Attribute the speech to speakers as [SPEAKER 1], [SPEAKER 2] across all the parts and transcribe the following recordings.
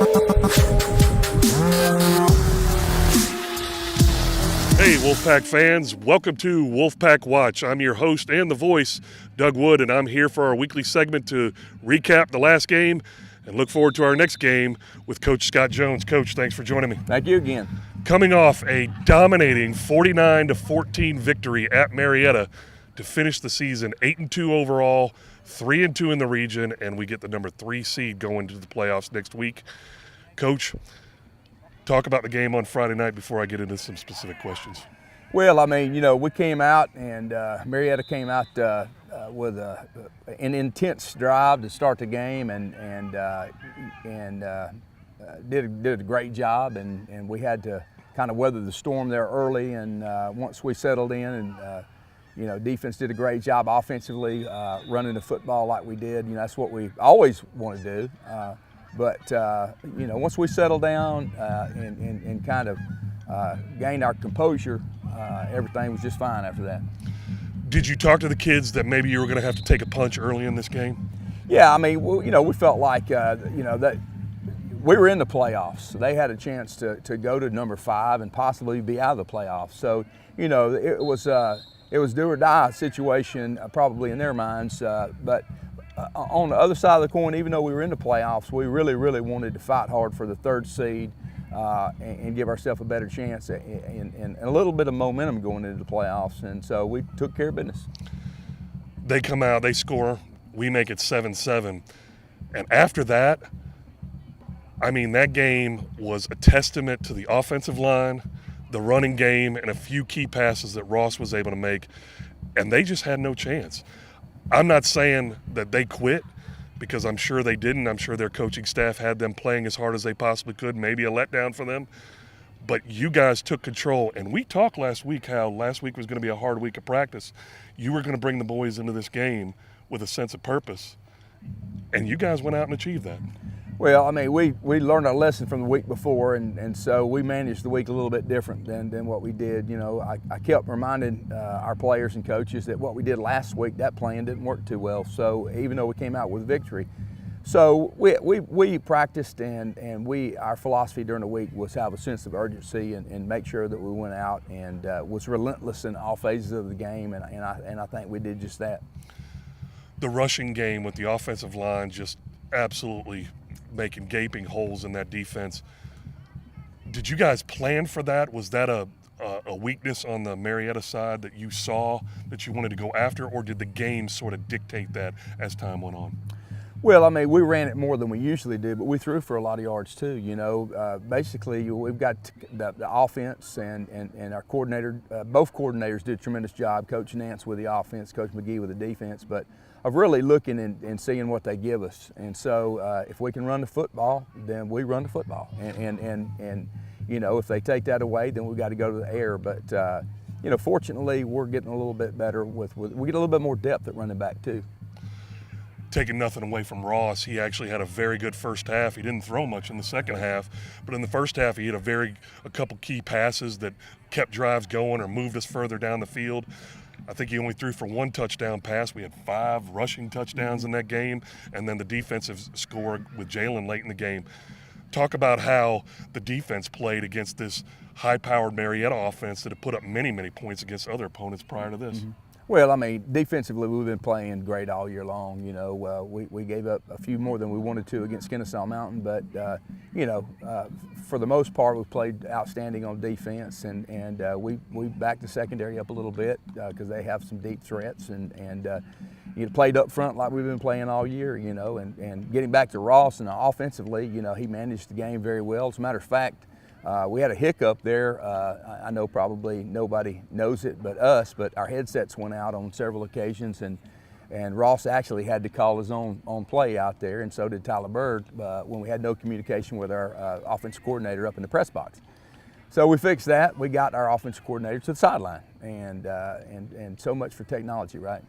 [SPEAKER 1] Hey, Wolfpack fans, welcome to Wolfpack Watch. I'm your host and the voice, Doug Wood, and I'm here for our weekly segment to recap the last game and look forward to our next game with Coach Scott Jones. Coach, thanks for joining me.
[SPEAKER 2] Thank you again.
[SPEAKER 1] Coming off a dominating 49-14 victory at Marietta to finish the season 8-2 overall, 3-2 in the region, and we get the number 3 seed going to the playoffs next week. Coach, talk about the game on Friday night before I get into some specific questions.
[SPEAKER 2] Well, I mean, we came out and Marietta came out with an intense drive to start the game and did a great job, and we had to kind of weather the storm there early. And once we settled in, and defense did a great job offensively, running the football like we did. That's what we always want to do. But once we settled down and kind of gained our composure, everything was just fine after that.
[SPEAKER 1] Did you talk to the kids that maybe you were going to have to take a punch early in this game?
[SPEAKER 2] Yeah, I mean, we felt like that we were in the playoffs. They had a chance to go to number 5 and possibly be out of the playoffs. So it was do or die situation probably in their minds, but. On the other side of the coin, even though we were in the playoffs, we really, really wanted to fight hard for the 3rd seed and give ourselves a better chance and a little bit of momentum going into the playoffs. And so we took care of business.
[SPEAKER 1] They come out, they score, we make it 7-7. And after that, I mean, that game was a testament to the offensive line, the running game, and a few key passes that Ross was able to make. And they just had no chance. I'm not saying that they quit, because I'm sure they didn't. I'm sure their coaching staff had them playing as hard as they possibly could, maybe a letdown for them. But you guys took control, and we talked last week how last week was going to be a hard week of practice. You were going to bring the boys into this game with a sense of purpose, and you guys went out and achieved that.
[SPEAKER 2] Well, I mean, we learned our lesson from the week before, and so we managed the week a little bit different than what we did. I kept reminding our players and coaches that what we did last week, that plan didn't work too well. So even though we came out with victory, so we practiced, and our philosophy during the week was have a sense of urgency and make sure that we went out and was relentless in all phases of the game, and I think we did just that.
[SPEAKER 1] The rushing game with the offensive line just absolutely making gaping holes in that defense. Did you guys plan for that? Was that a weakness on the Marietta side that you saw that you wanted to go after, or did the game sort of dictate that as time went on?
[SPEAKER 2] Well, I mean, we ran it more than we usually do, but we threw for a lot of yards too. Basically, we've got the offense and our coordinator, both coordinators did a tremendous job, Coach Nance with the offense, Coach McGee with the defense, but of really looking and seeing what they give us. And so if we can run the football, then we run the football. And if they take that away, then we've got to go to the air. But, fortunately, we're getting a little bit better we get a little bit more depth at running back too.
[SPEAKER 1] Taking nothing away from Ross, he actually had a very good first half. He didn't throw much in the second half, but in the first half he had a couple key passes that kept drives going or moved us further down the field. I think he only threw for 1 touchdown pass. We had 5 rushing touchdowns in that game, and then the defensive score with Jalen late in the game. Talk about how the defense played against this high-powered Marietta offense that had put up many, many points against other opponents prior to this.
[SPEAKER 2] Mm-hmm. Well, I mean, defensively, we've been playing great all year long. We gave up a few more than we wanted to against Kennesaw Mountain, but for the most part, we've played outstanding on defense, and we backed the secondary up a little bit because they have some deep threats, and played up front like we've been playing all year. And getting back to Ross and offensively, he managed the game very well. As a matter of fact, we had a hiccup there. I know probably nobody knows it but us, but our headsets went out on several occasions, and Ross actually had to call his own play out there, and so did Tyler Bird when we had no communication with our offensive coordinator up in the press box. So we fixed that. We got our offensive coordinator to the sideline, and so much for technology, right?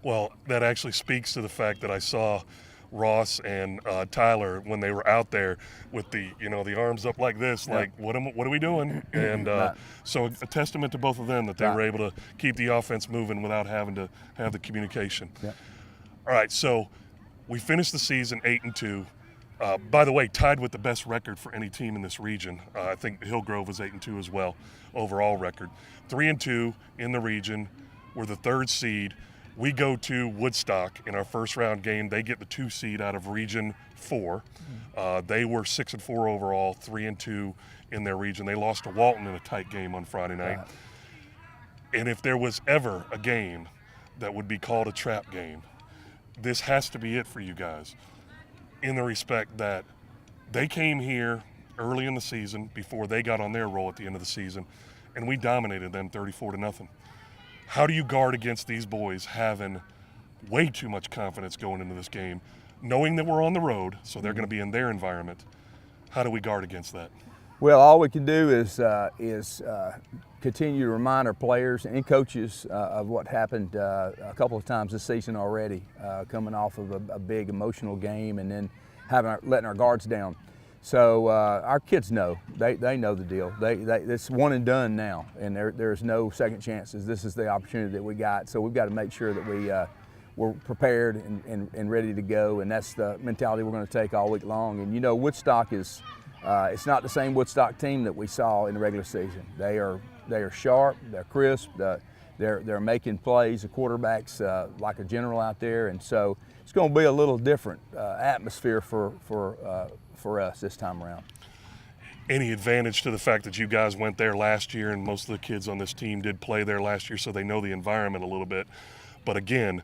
[SPEAKER 1] Well, that actually speaks to the fact that I saw Ross and Tyler when they were out there with the arms up like this, like what are we doing? And so a testament to both of them that they were able to keep the offense moving without having to have the communication.
[SPEAKER 2] Yeah.
[SPEAKER 1] All right, so we finished the season 8-2. By the way, tied with the best record for any team in this region. I think Hillgrove was 8-2 as well, overall record. 3-2 in the region. We're the 3rd seed. We go to Woodstock in our first round game. They get the 2 seed out of Region 4. They were 6-4 overall, 3-2 in their region. They lost to Walton in a tight game on Friday night.
[SPEAKER 2] Right.
[SPEAKER 1] And if there was ever a game that would be called a trap game, this has to be it for you guys, in the respect that they came here early in the season before they got on their roll at the end of the season, and we dominated them 34-0. How do you guard against these boys having way too much confidence going into this game, knowing that we're on the road, so they're going to be in their environment? How do we guard against that?
[SPEAKER 2] Well, all we can do is continue to remind our players and coaches of what happened a couple of times this season already, coming off of a big emotional game and then letting our guards down. So our kids know, they know the deal. It's one and done now, and there's no second chances. This is the opportunity that we got, so we've got to make sure that we're prepared and ready to go, and that's the mentality we're going to take all week long. And you know, Woodstock is it's not the same Woodstock team that we saw in the regular season. They are sharp, they're crisp, they're making plays. The quarterback's like a general out there, and so it's going to be a little different atmosphere for us this time around.
[SPEAKER 1] Any advantage to the fact that you guys went there last year, and most of the kids on this team did play there last year, so they know the environment a little bit. But again,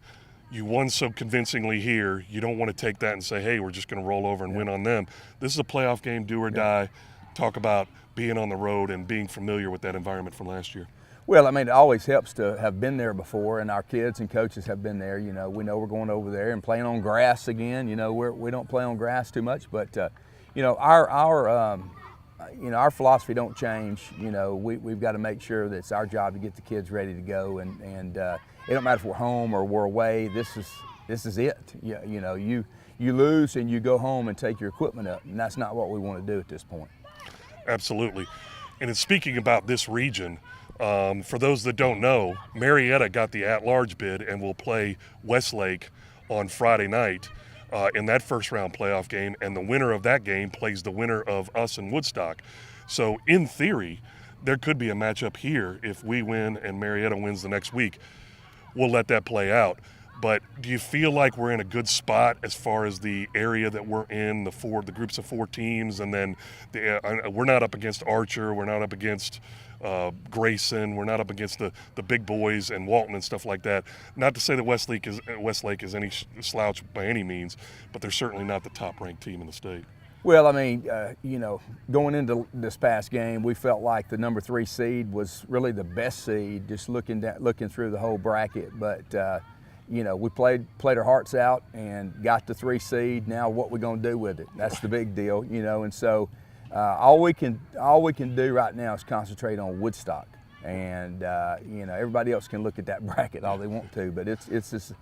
[SPEAKER 1] you won so convincingly here, you don't want to take that and say, hey, we're just going to roll over and win on them. This is a playoff game, do or die. Talk about being on the road and being familiar with that environment from last year.
[SPEAKER 2] Well, I mean, it always helps to have been there before, and our kids and coaches have been there. You know, we know we're going over there and playing on grass again. You know, we don't play on grass too much, but you know, our philosophy don't change. You know, we've got to make sure that it's our job to get the kids ready to go, and it don't matter if we're home or we're away. This is it. You know, you lose and you go home and take your equipment up, and that's not what we want to do at this point.
[SPEAKER 1] Absolutely. And in speaking about this region, for those that don't know, Marietta got the at-large bid and will play Westlake on Friday night in that first round playoff game, and the winner of that game plays the winner of us and Woodstock. So in theory, there could be a matchup here if we win and Marietta wins the next week. We'll let that play out. But do you feel like we're in a good spot as far as the area that we're in, the groups of 4 teams, and then we're not up against Archer, we're not up against Grayson, we're not up against the big boys and Walton and stuff like that. Not to say that Westlake is any slouch by any means, but they're certainly not the top-ranked team in the state.
[SPEAKER 2] Well, I mean, you know, going into this past game, we felt like the number 3 seed was really the best seed, just looking through the whole bracket. But you know, we played our hearts out and got the 3 seed. Now, what we're going to do with it? That's the big deal, you know. And so, all we can do right now is concentrate on Woodstock. And you know, everybody else can look at that bracket all they want to, but it's just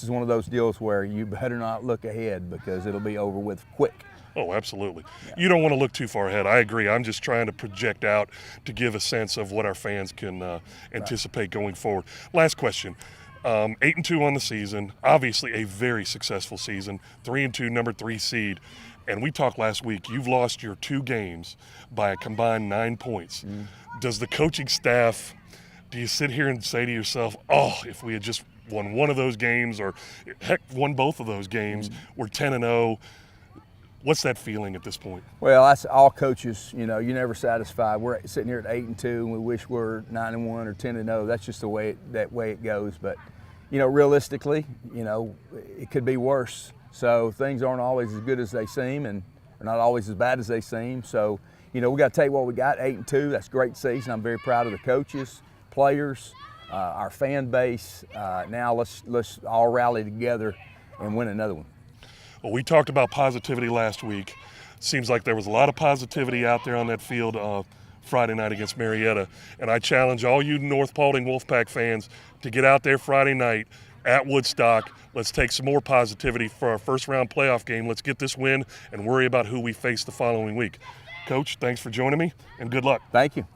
[SPEAKER 2] one of those deals where you better not look ahead because it'll be over with quick.
[SPEAKER 1] Oh, absolutely.
[SPEAKER 2] Yeah.
[SPEAKER 1] You don't want to look too far ahead. I agree. I'm just trying to project out to give a sense of what our fans can anticipate going forward. Last question. 8-2 on the season, obviously a very successful season, 3-2, number 3 seed. And we talked last week, you've lost your 2 games by a combined 9 points. Does the coaching staff, do you sit here and say to yourself, oh, if we had just won one of those games, or heck, won both of those games, we're 10-0. What's that feeling at this point?
[SPEAKER 2] Well, that's all coaches. You know, you're never satisfied. We're sitting here at 8-2, and we wish we're 9-1 or 10-0. That's just the way it goes. But you know, realistically, you know, it could be worse. So things aren't always as good as they seem, and they're not always as bad as they seem. So you know, we got to take what we got. 8-2. That's a great season. I'm very proud of the coaches, players, our fan base. Now let's all rally together and win another one.
[SPEAKER 1] Well, we talked about positivity last week. Seems like there was a lot of positivity out there on that field Friday night against Marietta. And I challenge all you North Paulding Wolfpack fans to get out there Friday night at Woodstock. Let's take some more positivity for our first round playoff game. Let's get this win and worry about who we face the following week. Coach, thanks for joining me, and good luck.
[SPEAKER 2] Thank you.